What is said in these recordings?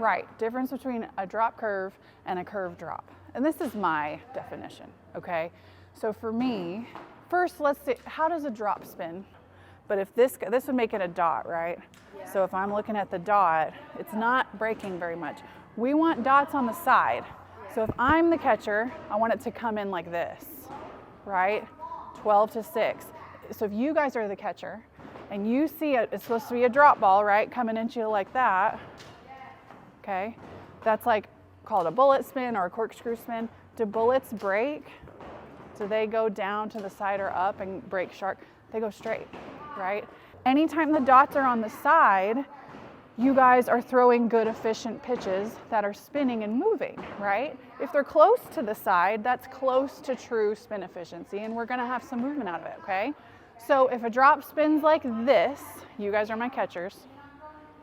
Right, difference between a drop curve and a curve drop. And this is my definition, okay? So for me, first let's see, how does a drop spin? But if this would make it a dot, right? Yeah. So if I'm looking at the dot, it's not breaking very much. We want dots on the side. So if I'm the catcher, I want it to come in like this, right? 12 to 6. So if you guys are the catcher and you see it, it's supposed to be a drop ball, right? Coming into you like that. Okay, that's like called a bullet spin or a corkscrew spin. Do bullets break? Do they go down to the side or up and break sharp? They go straight, right? Anytime the dots are on the side, you guys are throwing good, efficient pitches that are spinning and moving, right? If they're close to the side, that's close to true spin efficiency, and we're gonna have some movement out of it, okay? So if a drop spins like this, you guys are my catchers,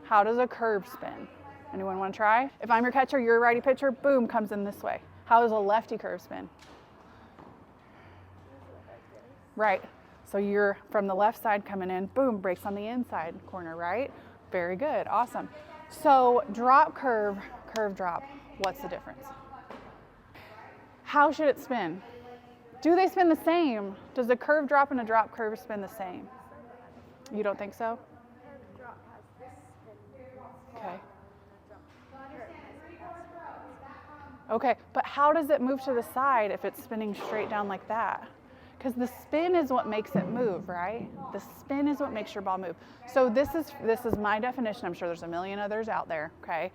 how does a curve spin? Anyone want to try? If I'm your catcher, you're a righty pitcher, boom, comes in this way. How does a lefty curve spin? Right. So you're from the left side coming in, boom, breaks on the inside corner, right? Very good, awesome. So drop curve, curve drop, what's the difference? How should it spin? Do they spin the same? Does a curve drop and a drop curve spin the same? You don't think so? Okay. Okay, but how does it move to the side if it's spinning straight down like that? Because the spin is what makes it move, right? The spin is what makes your ball move. So this is my definition. I'm sure there's a million others out there, okay?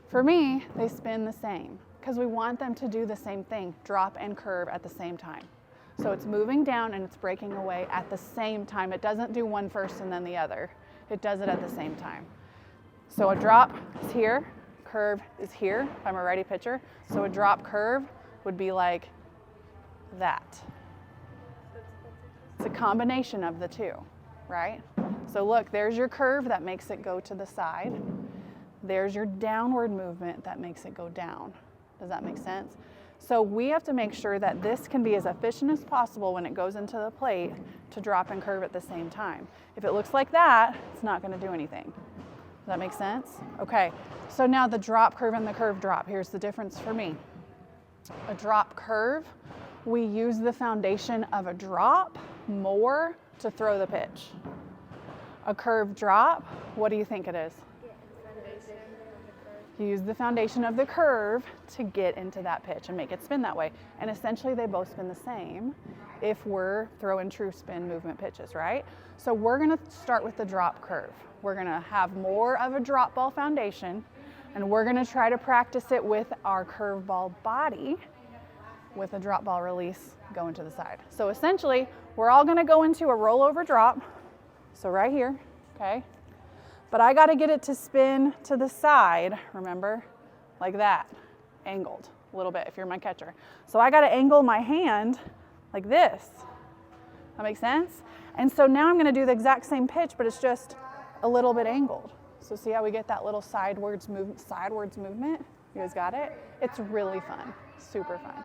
For me, they spin the same because we want them to do the same thing, drop and curve at the same time. So it's moving down and it's breaking away at the same time. It doesn't do one first and then the other. It does it at the same time. So a drop is here, curve is here, if I'm a righty pitcher. So a drop curve would be like that. It's a combination of the two, right? So look, there's your curve that makes it go to the side. There's your downward movement that makes it go down. Does that make sense? So we have to make sure that this can be as efficient as possible when it goes into the plate to drop and curve at the same time. If it looks like that, it's not going to do anything. Does that make sense? Okay, so now the drop curve and the curve drop. Here's the difference for me. A drop curve, we use the foundation of a drop more to throw the pitch. A curve drop, what do you think it is? You use the foundation of the curve to get into that pitch and make it spin that way. And essentially they both spin the same if we're throwing true spin movement pitches, right? So we're gonna start with the drop curve. We're gonna have more of a drop ball foundation and we're gonna try to practice it with our curve ball body with a drop ball release going to the side. So essentially, we're all gonna go into a rollover drop. So right here, okay? But I gotta get it to spin to the side, remember? Like that, angled a little bit if you're my catcher. So I gotta angle my hand like this. That makes sense? And so now I'm gonna do the exact same pitch, but it's just a little bit angled. So see how we get that little sidewards movement? You guys got it? It's really fun, super fun.